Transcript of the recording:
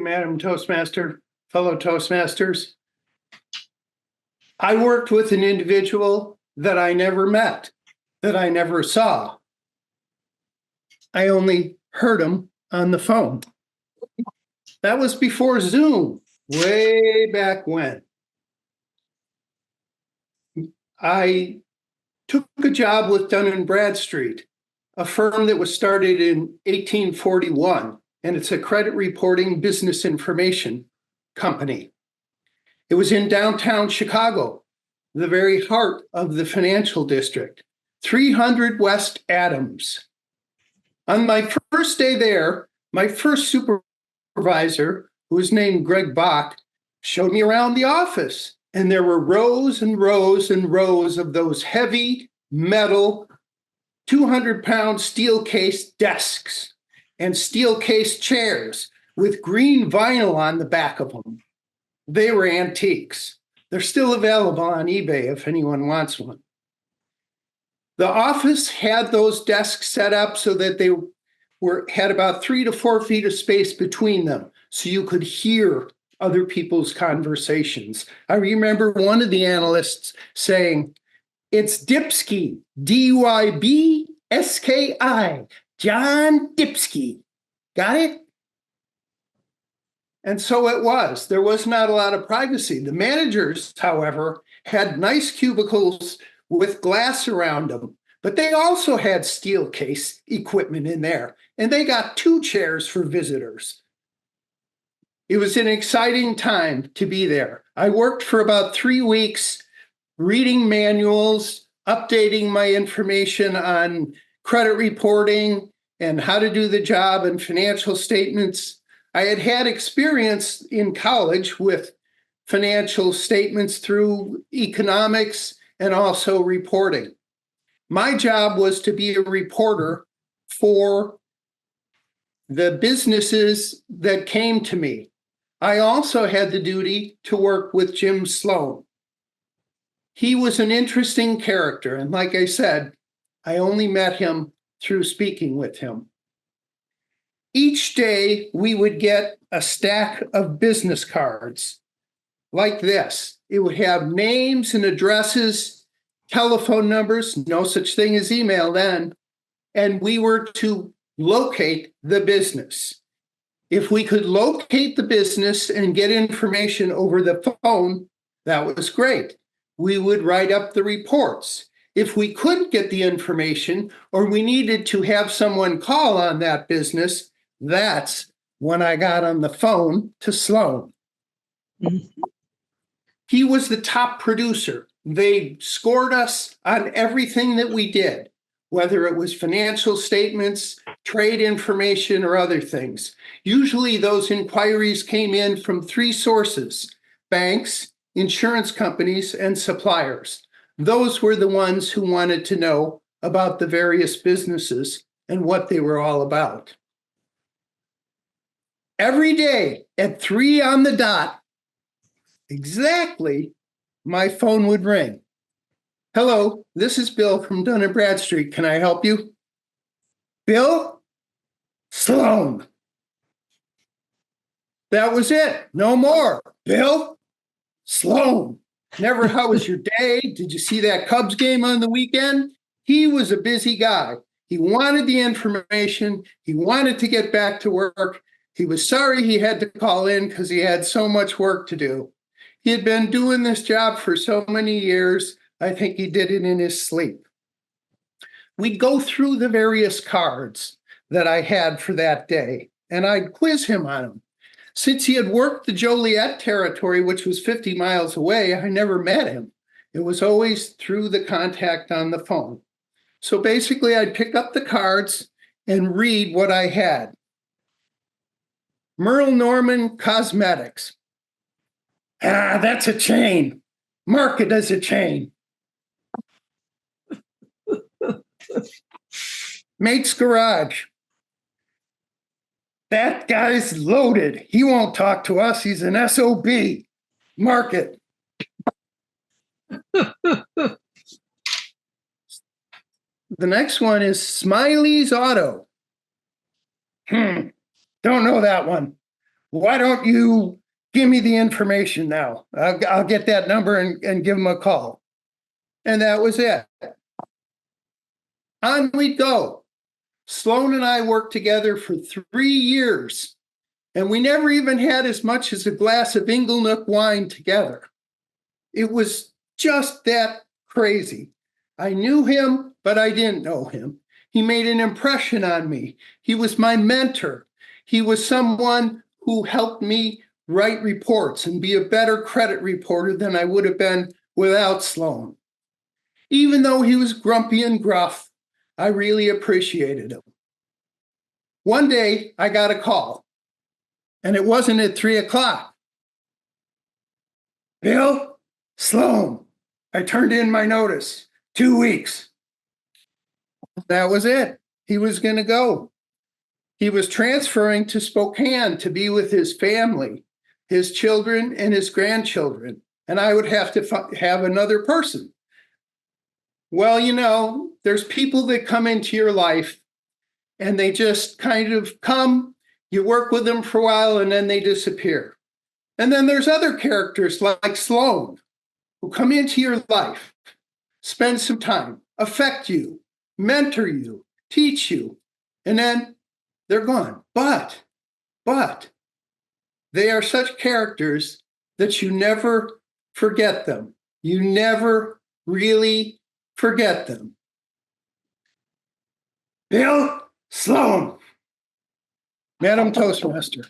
Madam Toastmaster, fellow Toastmasters. I worked with an individual that I never met, that I never saw. I only heard him on the phone. That was before Zoom, way back when. I took a job with Dun & Bradstreet, a firm that was started in 1841, and it's a credit reporting business information company. It was in downtown Chicago, the very heart of the financial district, 300 West Adams. On my first day there, my first supervisor, who was named Greg Bach, showed me around the office. And there were rows and rows and rows of those heavy metal 200-pound steel-cased desks and steel-cased chairs with green vinyl on the back of them. They were antiques. They're still available on eBay if anyone wants one. The office had those desks set up so that they had about 3 to 4 feet of space between them, so you could hear other people's conversations. I remember one of the analysts saying, "It's Dipsky, D-Y-B-S-K-I, John Dipsky." Got it? And so it was. There was not a lot of privacy. The managers, however, had nice cubicles with glass around them, but they also had steel case equipment in there, and they got 2 chairs for visitors. It was an exciting time to be there. I worked for about 3 weeks, reading manuals, updating my information on credit reporting and how to do the job and financial statements. I had had experience in college with financial statements through economics and also reporting. My job was to be a reporter for the businesses that came to me. I also had the duty to work with Jim Sloan. He was an interesting character, and like I said, I only met him through speaking with him. Each day, we would get a stack of business cards like this. It would have names and addresses, telephone numbers, no such thing as email then, and we were to locate the business. If we could locate the business and get information over the phone, that was great. We would write up the reports. If we couldn't get the information or we needed to have someone call on that business, that's when I got on the phone to Sloan. He was the top producer. They scored us on everything that we did, whether it was financial statements, trade information, or other things. Usually those inquiries came in from 3 sources: banks, insurance companies, and suppliers. Those were the ones who wanted to know about the various businesses and what they were all about. Every day at 3 on the dot, exactly, my phone would ring. "Hello, this is Bill from Dun & Bradstreet. Can I help you?" "Bill?" "Sloan." That was it. No more. "Bill?" "Sloan." Never, "How was your day? Did you see that Cubs game on the weekend?" He was a busy guy. He wanted the information. He wanted to get back to work. He was sorry he had to call in because he had so much work to do. He had been doing this job for so many years. I think he did it in his sleep. We'd go through the various cards that I had for that day, and I'd quiz him on them. Since he had worked the Joliet territory, which was 50 miles away, I never met him. It was always through the contact on the phone. So basically, I'd pick up the cards and read what I had. Merle Norman Cosmetics. "Ah, that's a chain. Mark it as a chain." Mate's Garage. "That guy's loaded. He won't talk to us. He's an SOB. Mark it." The next one is Smiley's Auto. Don't know that one. Why don't you give me the information now? I'll get that number and give him a call. And that was it. On we'd go. Sloan and I worked together for 3 years, and we never even had as much as a glass of Inglenook wine together. It was just that crazy. I knew him, but I didn't know him. He made an impression on me. He was my mentor. He was someone who helped me write reports and be a better credit reporter than I would have been without Sloan. Even though he was grumpy and gruff, I really appreciated him. One day I got a call, and it wasn't at 3:00. Bill, Sloan, I turned in my notice. 2 weeks. That was it. He was going to go. He was transferring to Spokane to be with his family, his children and his grandchildren, and I would have to have another person. Well, there's people that come into your life and they just kind of come, you work with them for a while, and then they disappear. And then there's other characters like Sloan who come into your life, spend some time, affect you, mentor you, teach you, and then they're gone. But they are such characters that you never forget them. You never really forget them. Bill Sloan, Madam Toastmaster.